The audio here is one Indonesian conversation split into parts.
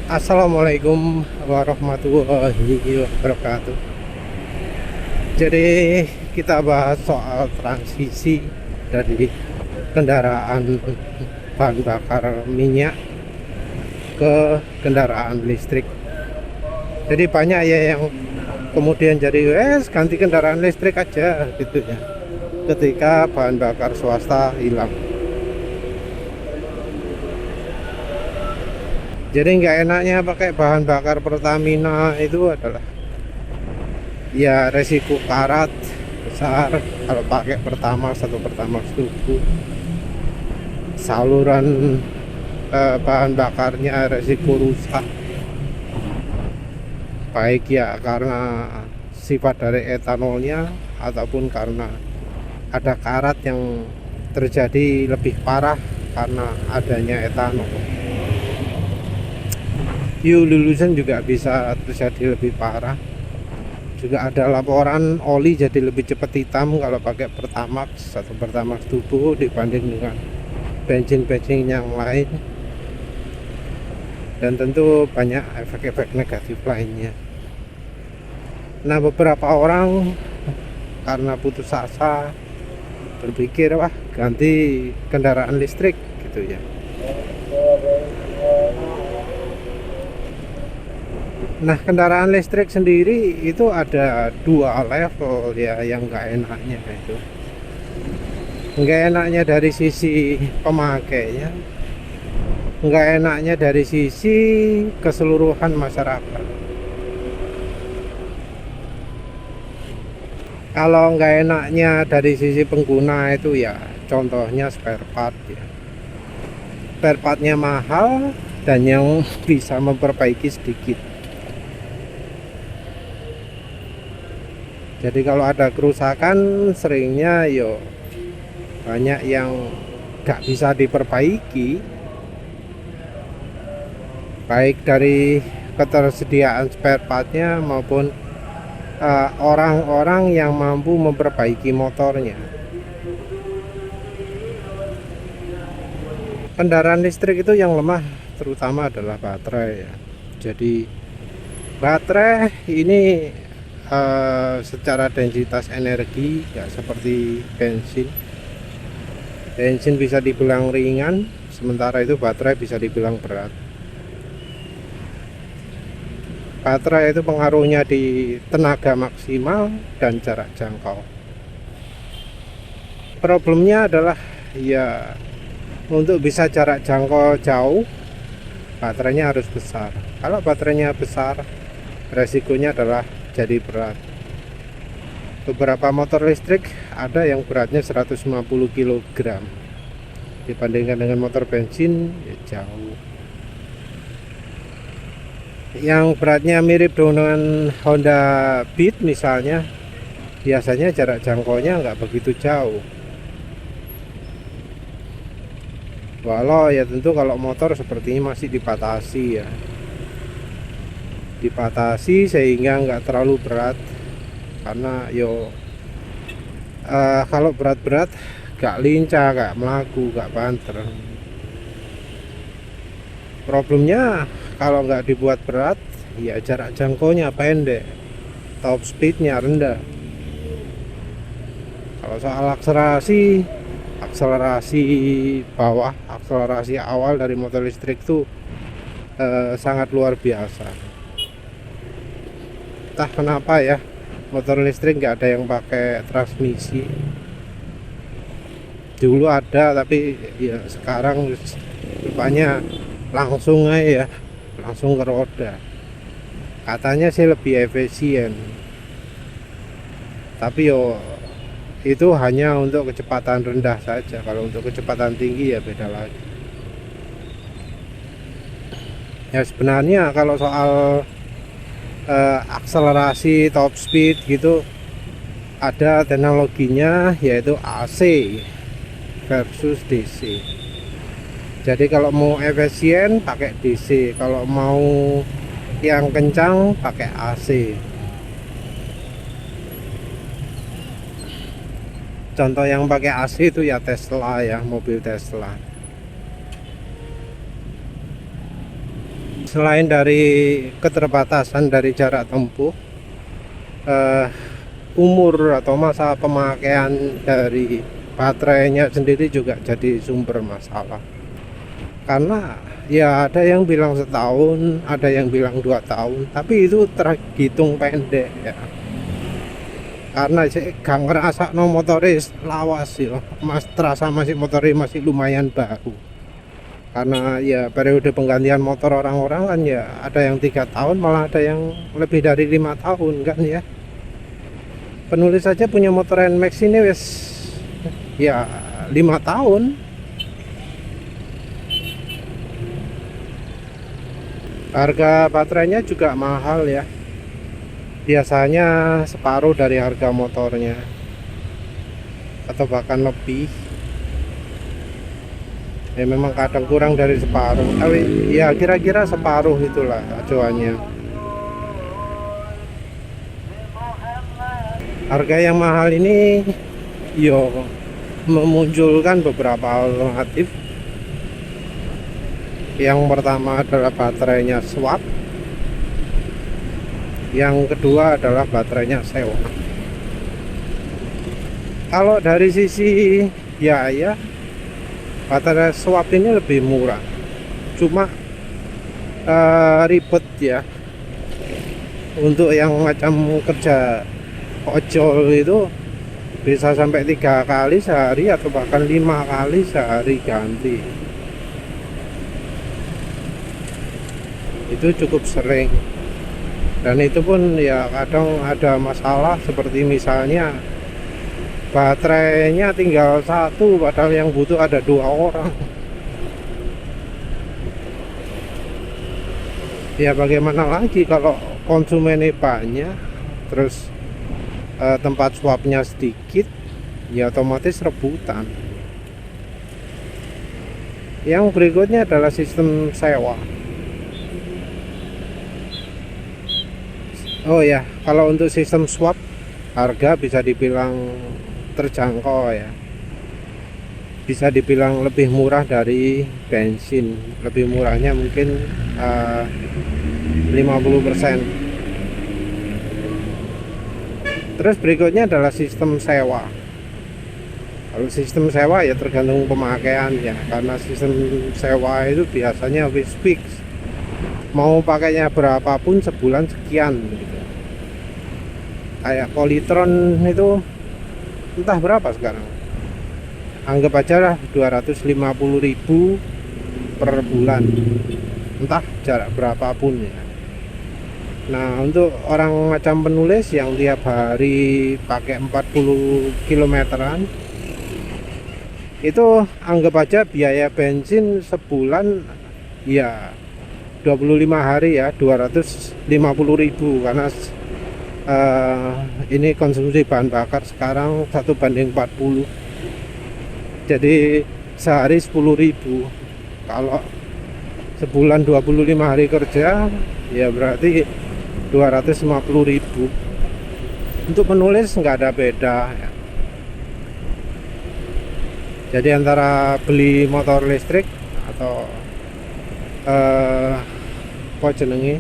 Assalamualaikum warahmatullahi wabarakatuh. Jadi kita bahas soal transisi dari kendaraan bahan bakar minyak ke kendaraan listrik. Jadi banyak ya yang kemudian jadi ganti kendaraan listrik aja gitu ya, ketika bahan bakar swasta hilang. Jadi nggak enaknya pakai bahan bakar Pertamina itu adalah ya resiko karat besar kalau pakai Pertamax atau Pertamax tubuh. Saluran bahan bakarnya resiko rusak, baik ya karena sifat dari etanolnya ataupun karena ada karat yang terjadi lebih parah karena adanya etanol. Fuel lulusan juga bisa terjadi lebih parah. Juga ada laporan oli jadi lebih cepat hitam kalau pakai Pertamax atau Pertamax tubuh dibanding dengan bensin-bensin yang lain. Dan tentu banyak efek-efek negatif lainnya. Nah, beberapa orang karena putus asa berpikir wah ganti kendaraan listrik gitu ya. Nah, kendaraan listrik sendiri itu ada dua level ya yang nggak enaknya itu. Nggak enaknya dari sisi pemakainya, nggak enaknya dari sisi keseluruhan masyarakat. Kalau nggak enaknya dari sisi pengguna itu ya contohnya spare part ya. Spare partnya mahal dan yang bisa memperbaiki sedikit. Jadi kalau ada kerusakan seringnya yo banyak yang gak bisa diperbaiki, baik dari ketersediaan spare partnya maupun orang-orang yang mampu memperbaiki motornya. Kendaraan listrik itu yang lemah terutama adalah baterai ya. Jadi baterai ini secara densitas energi ya seperti bensin. Bensin bisa dibilang ringan, sementara itu baterai bisa dibilang berat. Baterai itu pengaruhnya di tenaga maksimal dan jarak jangkau. Problemnya adalah ya untuk bisa jarak jangkau jauh, baterainya harus besar. Kalau baterainya besar, resikonya adalah jadi berat. Beberapa motor listrik ada yang beratnya 150 kg, dibandingkan dengan motor bensin ya jauh. Yang beratnya mirip dengan Honda Beat misalnya, biasanya jarak jangkaunya nggak begitu jauh. Walau ya tentu kalau motor sepertinya masih dibatasi ya, dibatasi sehingga nggak terlalu berat. Karena yo kalau berat-berat gak lincah, gak melaku, gak banter. Problemnya kalau nggak dibuat berat ya jarak jangkaunya pendek, top speednya rendah. Kalau soal akselerasi bawah, akselerasi awal dari motor listrik itu sangat luar biasa. Entah kenapa ya motor listrik nggak ada yang pakai transmisi. Dulu ada tapi ya sekarang rupanya langsung aja ya, langsung ke roda. Katanya sih lebih efisien, tapi yo itu hanya untuk kecepatan rendah saja. Kalau untuk kecepatan tinggi ya beda lagi. Ya sebenarnya kalau soal akselerasi top speed gitu ada teknologinya, yaitu AC versus DC. Jadi kalau mau efisien pakai DC, kalau mau yang kencang pakai AC. Contoh yang pakai AC itu ya Tesla ya, mobil Tesla. Selain dari keterbatasan dari jarak tempuh, umur atau masa pemakaian dari baterainya sendiri juga jadi sumber masalah. Karena ya ada yang bilang setahun, ada yang bilang 2 tahun, tapi itu terhitung pendek ya. Karena saya gak ngerasa no motoris lawas ya, terasa masih motoris masih lumayan baru. Karena ya periode penggantian motor orang-orang kan ya ada yang 3 tahun, malah ada yang lebih dari 5 tahun kan ya. Penulis saja punya motor NMAX ini wes ya 5 tahun. Harga baterainya juga mahal ya, biasanya separuh dari harga motornya atau bahkan lebih. Ya memang kadang kurang dari separuh, tapi ya kira-kira separuh itulah acuannya. Harga yang mahal ini yo memunculkan beberapa alternatif. Yang pertama adalah baterainya swap, yang kedua adalah baterainya sewa. Kalau dari sisi biaya, baterai swap ini lebih murah, cuma ribet ya. Untuk yang macam kerja ojol itu bisa sampai 3 kali sehari atau bahkan 5 kali sehari ganti. Itu cukup sering, dan itu pun ya kadang ada masalah, seperti misalnya baterainya tinggal 1 padahal yang butuh ada 2 orang. Ya bagaimana lagi kalau konsumennya banyak, terus tempat swapnya sedikit, ya otomatis rebutan. Yang berikutnya adalah sistem sewa. Oh ya, kalau untuk sistem swap harga bisa dibilang terjangkau ya. Bisa dibilang lebih murah dari bensin. Lebih murahnya mungkin 50%. Terus berikutnya adalah sistem sewa. Kalau sistem sewa ya tergantung pemakaian ya, karena sistem sewa itu biasanya fix. Mau pakainya berapapun sebulan sekian gitu. Kayak Polytron itu entah berapa sekarang, anggap aja lah 250.000 per bulan, entah jarak berapapun ya. Nah untuk orang macam penulis yang tiap hari pakai 40 kilometeran, itu anggap aja biaya bensin sebulan ya 25 hari ya 250.000, karena ini konsumsi bahan bakar sekarang 1:40, jadi sehari 10.000. Kalau sebulan 25 hari kerja ya berarti 250.000. Untuk penulis nggak ada beda ya. Jadi antara beli motor listrik atau apa jenenge,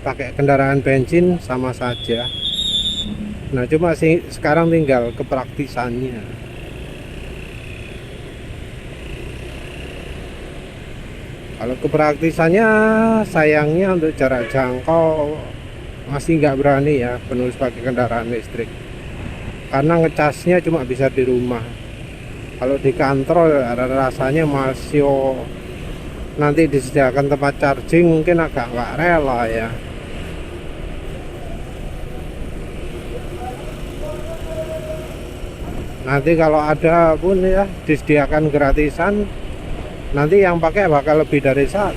pakai kendaraan bensin sama saja. Nah cuma sih sekarang tinggal kepraktisannya. Kalau kepraktisannya sayangnya untuk jarak jangkau masih nggak berani ya penulis pakai kendaraan listrik, karena ngecasnya cuma bisa di rumah. Kalau di kantor rasanya masih nanti disediakan tempat charging mungkin agak nggak rela ya. Nanti kalau ada pun ya disediakan gratisan, nanti yang pakai bakal lebih dari 1.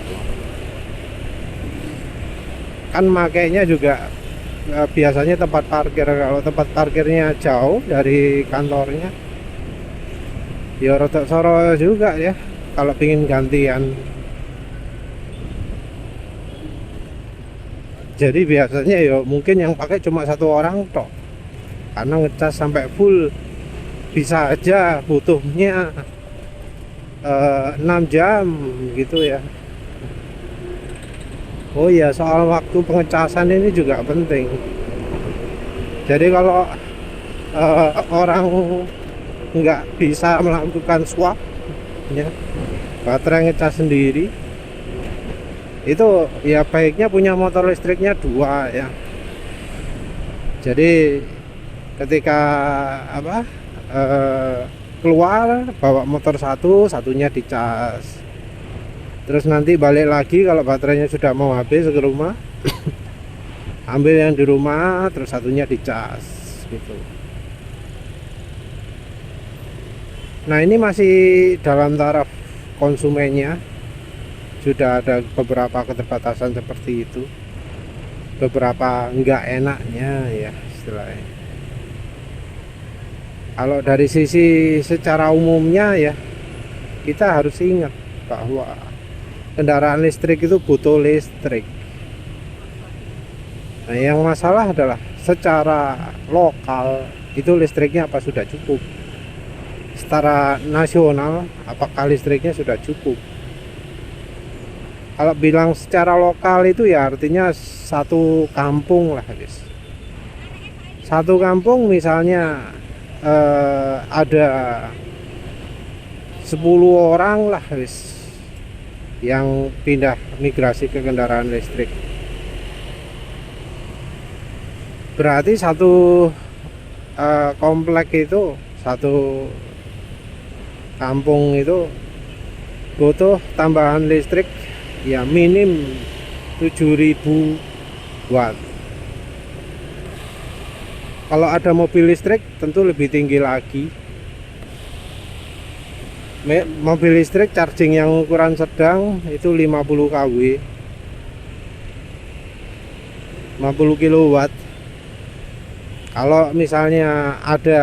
Kan makainya juga biasanya tempat parkir. Kalau tempat parkirnya jauh dari kantornya ya rotok soro juga ya kalau pingin gantian. Jadi biasanya ya mungkin yang pakai cuma 1 orang tok, karena ngecas sampai full bisa aja butuhnya 6 jam gitu ya. Oh iya, soal waktu pengecasan ini juga penting. Jadi kalau orang nggak bisa melakukan swap ya, baterai ngecas sendiri, itu ya baiknya punya motor listriknya 2 ya. Jadi ketika apa keluar bawa motor satunya dicas, terus nanti balik lagi kalau baterainya sudah mau habis ke rumah, ambil yang di rumah terus satunya dicas gitu. Nah ini masih dalam taraf konsumennya, sudah ada beberapa keterbatasan seperti itu, beberapa enggak enaknya ya istilahnya. Kalau dari sisi secara umumnya ya, kita harus ingat bahwa kendaraan listrik itu butuh listrik. Nah yang masalah adalah secara lokal itu listriknya apa sudah cukup, secara nasional apakah listriknya sudah cukup. Kalau bilang secara lokal itu ya artinya satu kampung lah guys. Satu kampung misalnya ada 10 orang lah guys yang pindah migrasi ke kendaraan listrik. Berarti satu komplek itu, satu kampung itu butuh tambahan listrik ya minim 7.000 watt. Kalau ada mobil listrik tentu lebih tinggi lagi. Mobil listrik charging yang ukuran sedang itu 50 kW, 50 kW. Kalau misalnya ada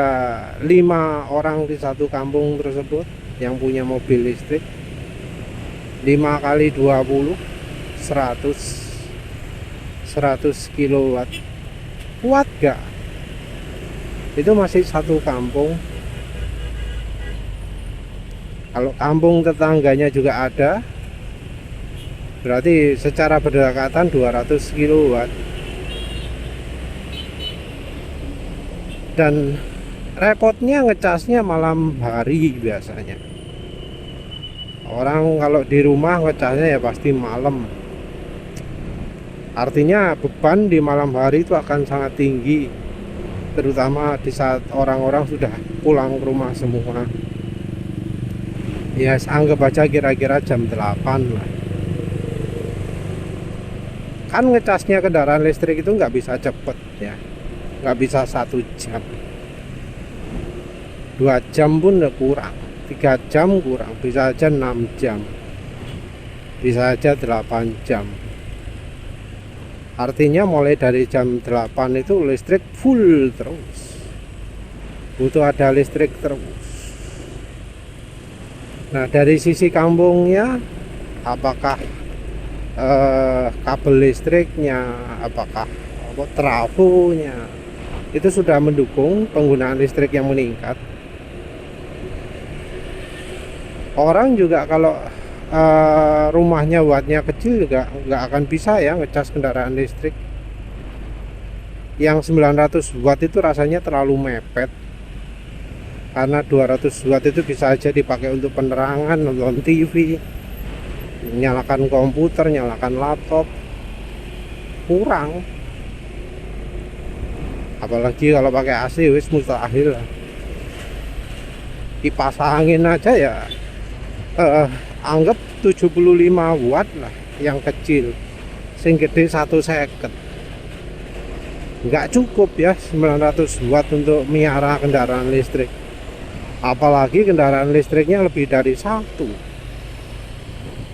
5 orang di satu kampung tersebut yang punya mobil listrik, 5 kali 20 100 kW, kuat gak? Itu masih satu kampung. Kalau kampung tetangganya juga ada, berarti secara berdekatan 200 kW. Dan repotnya ngecasnya malam hari biasanya. Orang kalau di rumah ngecasnya ya pasti malam. Artinya beban di malam hari itu akan sangat tinggi, terutama di saat orang-orang sudah pulang ke rumah semua. Ya anggap aja kira-kira jam 8 lah. Kan ngecasnya kendaraan listrik itu nggak bisa cepet ya, nggak bisa 1 jam, 2 jam pun udah kurang, 3 jam kurang, bisa aja 6 jam, bisa aja 8 jam. Artinya mulai dari jam 8 itu listrik full terus, butuh ada listrik terus. Nah dari sisi kampungnya, apakah kabel listriknya, apakah trafonya itu sudah mendukung penggunaan listrik yang meningkat. Orang juga kalau rumahnya wattnya kecil juga nggak akan bisa ya ngecas kendaraan listrik. Yang 900 watt itu rasanya terlalu mepet, karena 200 watt itu bisa aja dipakai untuk penerangan, nonton TV, nyalakan komputer, nyalakan laptop, kurang. Apalagi kalau pakai AC wis mustahil lah. Kipas angin aja ya anggap 75 watt lah yang kecil, sing gede 1 seket. Nggak cukup ya 900 watt untuk miara kendaraan listrik. Apalagi kendaraan listriknya lebih dari 1,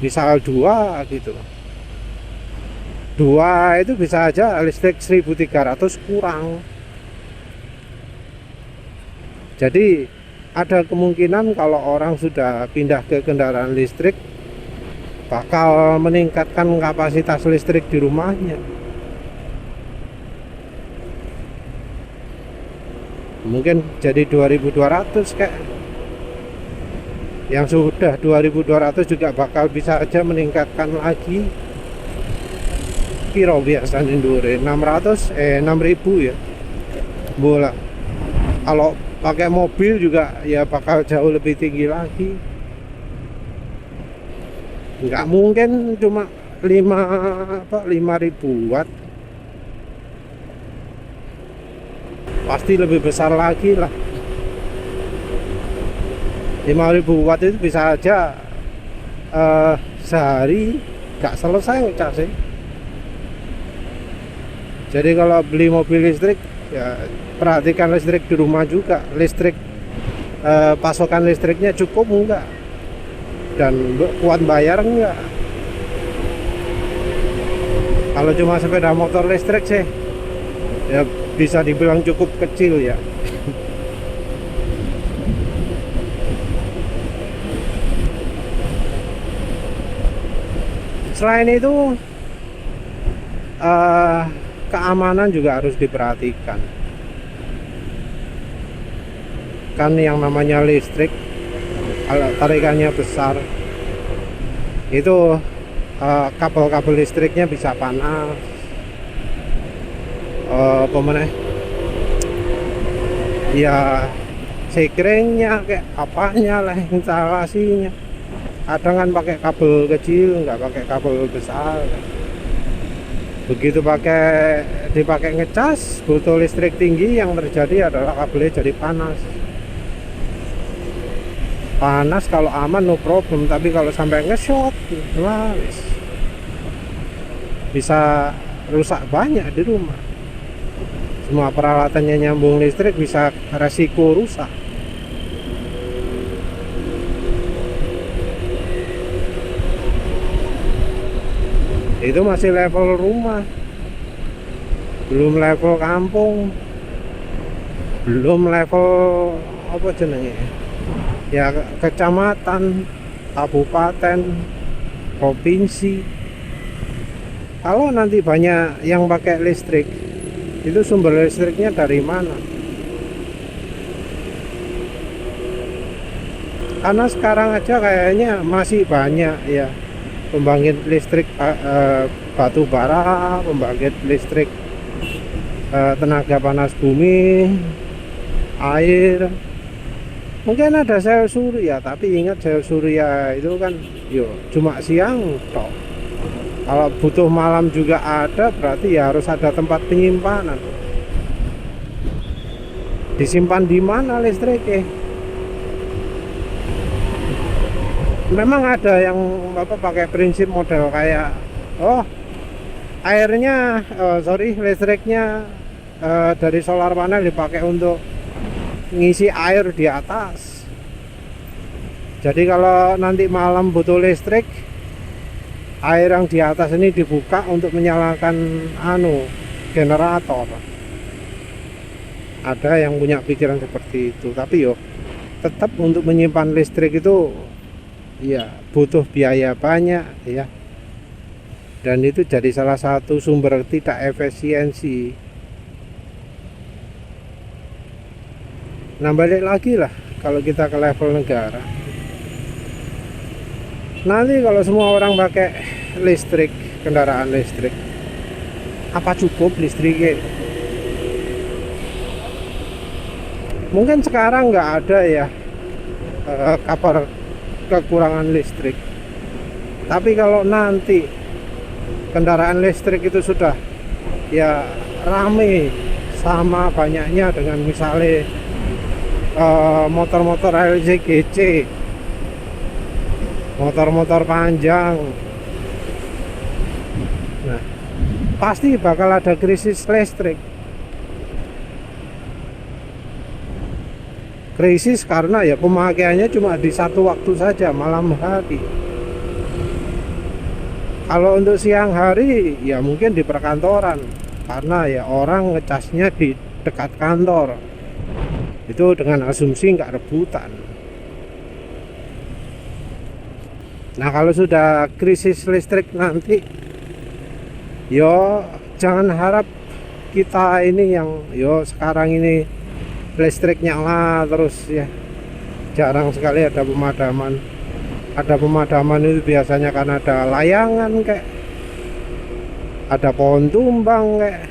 misal 2 gitu. 2 itu bisa aja listrik 1300 kurang. Jadi ada kemungkinan kalau orang sudah pindah ke kendaraan listrik bakal meningkatkan kapasitas listrik di rumahnya. Mungkin jadi 2200 kayak. yang sudah 2200 juga bakal bisa aja meningkatkan lagi. Piro biasanya ndure 6000 ya bola. Kalau pakai mobil juga ya bakal jauh lebih tinggi lagi. Nggak mungkin cuma 5000 watt, pasti lebih besar lagi lah. 5000 watt itu bisa aja sehari nggak selesai ngecasnya. Jadi kalau beli mobil listrik ya perhatikan listrik di rumah juga, listrik pasokan listriknya cukup enggak dan kuat bayar enggak. Kalau cuma sepeda motor listrik sih ya bisa dibilang cukup kecil ya. Selain itu keamanan juga harus diperhatikan. Kan yang namanya listrik, kalau tarikannya besar, itu kabel-kabel listriknya bisa panas. Pemenang, ya sekringnya kayak apanya lah instalasinya. Kadang kan pakai kabel kecil, nggak pakai kabel besar. Begitu dipakai ngecas butuh listrik tinggi, yang terjadi adalah kabelnya jadi panas. Kalau aman no problem, tapi kalau sampai nge-shot wah, bisa rusak banyak di rumah. Semua peralatannya nyambung listrik bisa resiko rusak. Itu masih level rumah, belum level kampung, belum level apa jenenge ya, kecamatan, kabupaten, provinsi. Kalau nanti banyak yang pakai listrik, itu sumber listriknya dari mana? Karena sekarang aja kayaknya masih banyak ya pembangkit listrik batu bara, pembangkit listrik tenaga panas bumi, air. Mungkin ada sel surya, tapi ingat sel surya itu kan cuma siang toh. Kalau butuh malam juga ada, berarti ya harus ada tempat penyimpanan. Disimpan di mana listriknya? Memang ada yang pakai prinsip model kayak listriknya dari solar panel dipakai untuk ngisi air di atas. Jadi kalau nanti malam butuh listrik, air yang di atas ini dibuka untuk menyalakan generator. Ada yang punya pikiran seperti itu, tapi tetap untuk menyimpan listrik itu ya butuh biaya banyak ya, dan itu jadi salah satu sumber tidak efisiensi. Nah, balik lagi lah kalau kita ke level negara, nanti kalau semua orang pakai listrik, kendaraan listrik, apa cukup listriknya? Mungkin sekarang nggak ada ya kabar kekurangan listrik, tapi kalau nanti kendaraan listrik itu sudah ya rame sama banyaknya dengan misalnya motor-motor LCGC, motor-motor panjang, nah pasti bakal ada krisis listrik. Krisis karena ya pemakaiannya cuma di satu waktu saja, malam hari. Kalau untuk siang hari ya mungkin di perkantoran, karena ya orang ngecasnya di dekat kantor, itu dengan asumsi nggak rebutan. Nah, kalau sudah krisis listrik nanti, jangan harap kita ini yang sekarang ini listrik nyala terus ya, jarang sekali ada pemadaman. Ada pemadaman itu biasanya kan ada layangan kayak, ada pohon tumbang kayak.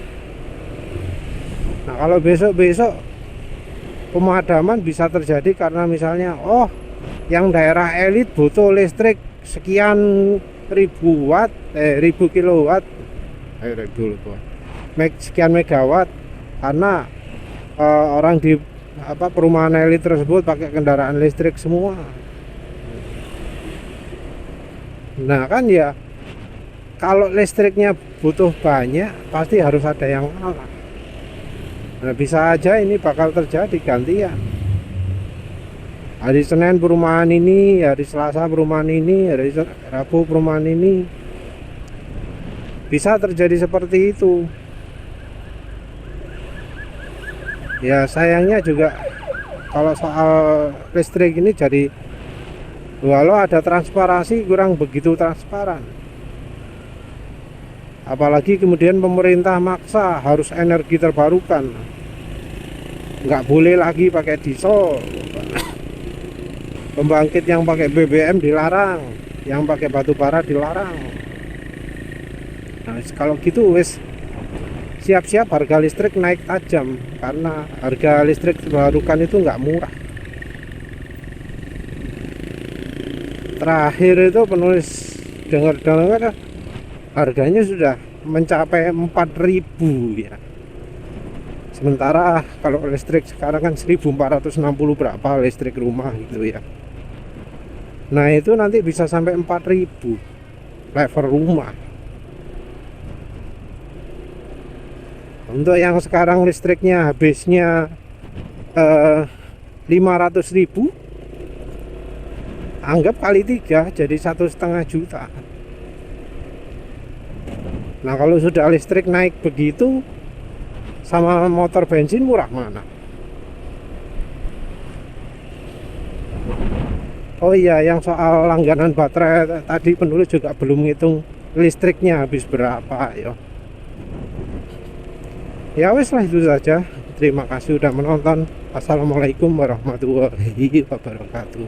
Nah kalau besok-besok pemadaman bisa terjadi karena misalnya, oh yang daerah elit butuh listrik sekian ribu watt, ribu kilowatt, sekian megawatt, karena orang di perumahan elit tersebut pakai kendaraan listrik semua. Nah kan ya, kalau listriknya butuh banyak pasti harus ada yang ngalah. Nah bisa aja ini bakal terjadi gantian. Hari Senin perumahan ini, hari Selasa perumahan ini, hari Rabu perumahan ini. Bisa terjadi seperti itu. Ya sayangnya juga kalau soal listrik ini jadi, walau ada transparansi kurang begitu transparan. Apalagi kemudian pemerintah maksa harus energi terbarukan, nggak boleh lagi pakai diesel. Pembangkit yang pakai BBM dilarang, yang pakai batu bara dilarang. Nah kalau gitu wes siap-siap harga listrik naik tajam, karena harga listrik terbarukan itu nggak murah. Terakhir itu penulis dengar harganya sudah mencapai 4.000 ya. Sementara kalau listrik sekarang kan 1.460 berapa listrik rumah gitu ya. Nah itu nanti bisa sampai 4.000 level rumah. Untuk yang sekarang listriknya habisnya 500.000, anggap kali 3 jadi 1,5 juta. Nah kalau sudah listrik naik begitu, sama motor bensin murah mana? Oh iya, yang soal langganan baterai tadi penulis juga belum ngitung listriknya habis berapa ya. Ya wes lah, itu saja. Terima kasih sudah menonton. Assalamualaikum warahmatullahi wabarakatuh.